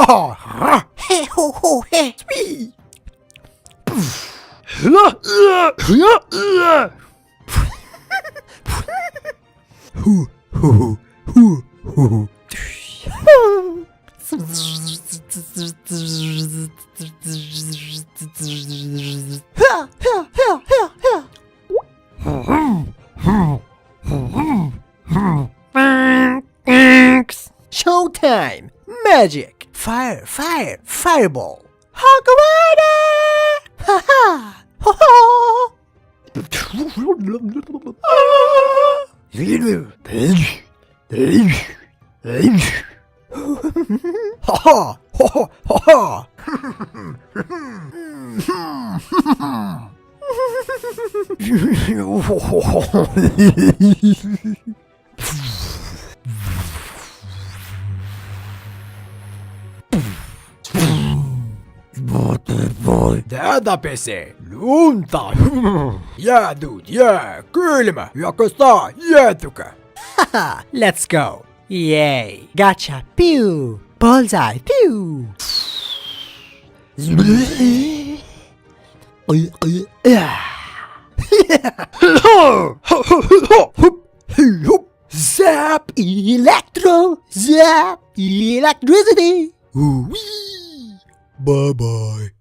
Hey ho ho hey. Sweet. Showtime! Magic! Fire! Fire! Fireball! Hog Rider! Ha ha! Ho ho! Ha ha! Ho ho! Ha ha! Tätä pesee lunta. Jäätyt jää kylmä ja kastaa jäätykä. Haha, let's go. Yay, gotcha, pew. Bullseye, pew. Zap electro, zap electricity. Wee. Bye bye.